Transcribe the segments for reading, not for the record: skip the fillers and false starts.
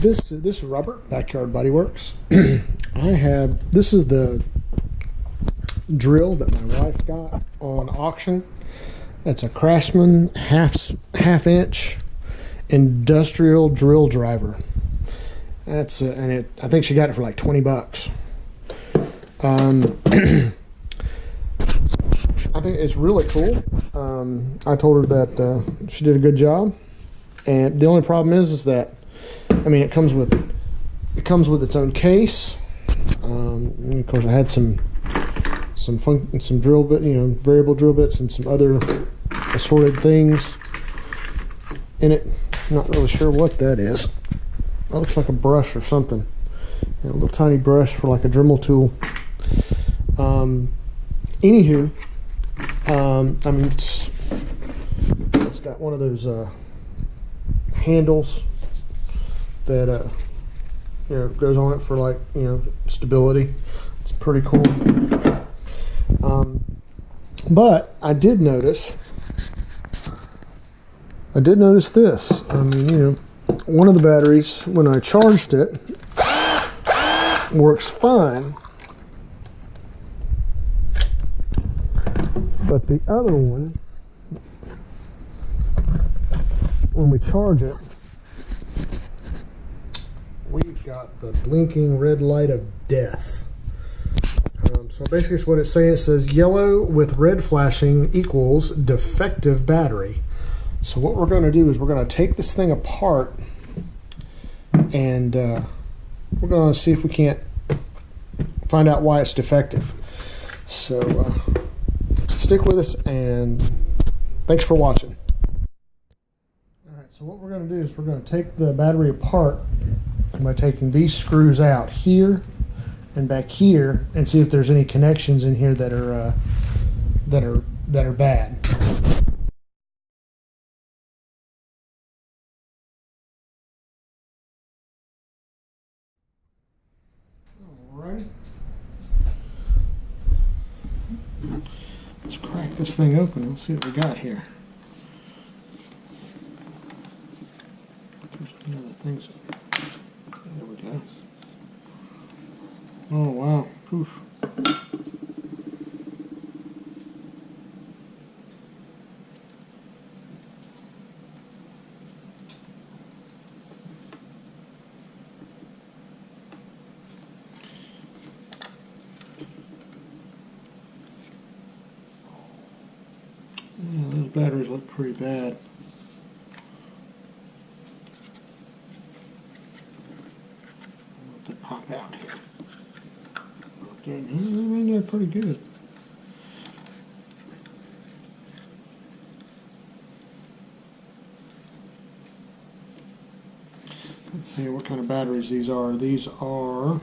This is Robert, Backyard Bodyworks. This is the drill that my wife got on auction. It's a Craftsman half-inch industrial drill driver. I think she got it for like 20 bucks. I think it's really cool. I told her that she did a good job, and the only problem is that it comes with its own case. And of course, I had some drill bit, variable drill bits, and some other assorted things in it. I'm not really sure what that is. It looks like a brush or something. And a little tiny brush for like a Dremel tool. Anywho, it's got one of those handles that goes on it for like stability. It's pretty cool. But I did notice this. One of the batteries, when I charged it, works fine, but the other one, when we charge it, we've got the blinking red light of death. So basically it's what it's saying. It says yellow with red flashing equals defective battery. So what we're going to do is we're going to take this thing apart, and we're going to see if we can't find out why it's defective. So stick with us, and thanks for watching. Alright, so what we're going to do is we're going to take the battery apart by taking these screws out here and back here, and see if there's any connections in here that are bad. Alright. Let's crack this thing open. Let's see what we got here. There's any other things. There we go. Oh wow. Oof. Yeah, those batteries look pretty bad. I'll have to pop out here. They're pretty good. Let's see what kind of batteries these are. These are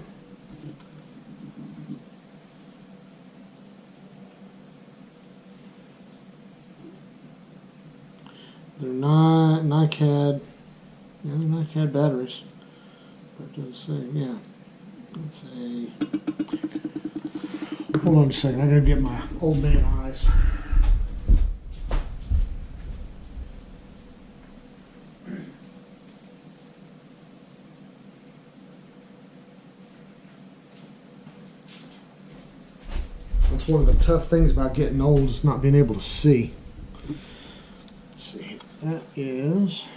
not NiCad. Yeah, they're NiCad batteries. But it does say, yeah. Let's say. Hold on a second. I gotta get my old man eyes. That's one of the tough things about getting old, is not being able to see. Let's see. That is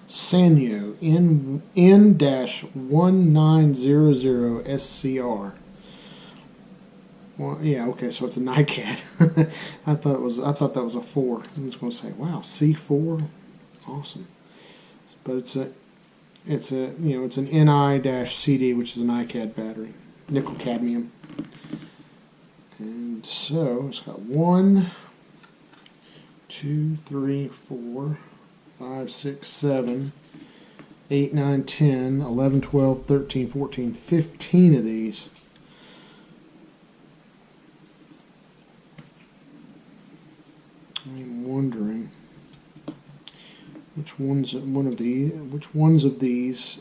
Sanyo N-1900 SCR. Well, yeah, okay, so it's a NiCad. I thought that was a 4. I was going to say, wow, C4, awesome. But it's an Ni-CD, which is a NiCad battery, nickel cadmium. And so it's got 1, 2, 3, 4, 5, 6, 7, 8, 9, 10, 11, 12, 13, 14, 15 of these. I'm wondering which ones of these.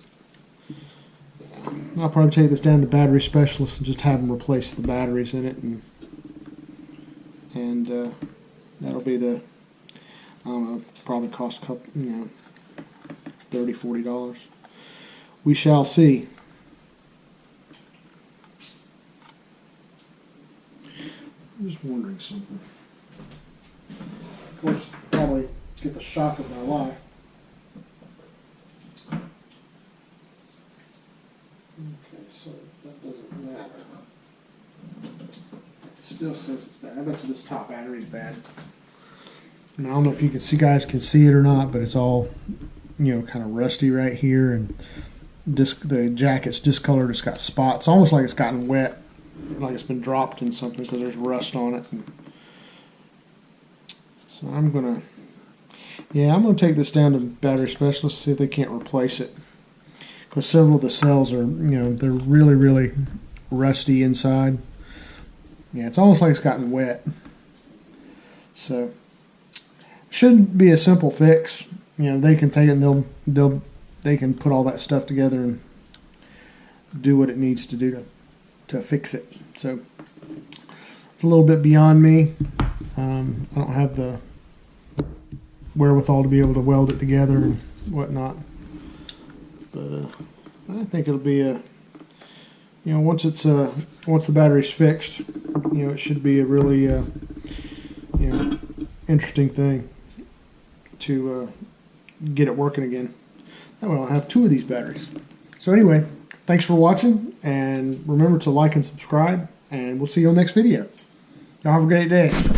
I'll probably take this down to battery specialist and just have them replace the batteries in it, and and that'll be the, I don't know, probably cost $30, $40. We shall see. I'm just wondering something. Of course, probably get the shock of my life. Okay, so that doesn't matter. It still says it's bad. I bet this top battery is bad. And I don't know if you guys can see it or not, but it's all, kind of rusty right here, and the jacket's discolored. It's got spots, almost like it's gotten wet, like it's been dropped in something because there's rust on it. So I'm gonna take this down to battery specialists, see if they can't replace it, because several of the cells are, they're really, really rusty inside. Yeah, it's almost like it's gotten wet. So should be a simple fix. They can take it and they can put all that stuff together and do what it needs to do to fix it. So it's a little bit beyond me. I don't have the wherewithal to be able to weld it together and whatnot. But I think it'll be a, once the battery's fixed, it should be a really interesting thing to get it working again. That way I'll have 2 of these batteries. So anyway, thanks for watching, and remember to like and subscribe, and we'll see you on the next video. Y'all have a great day.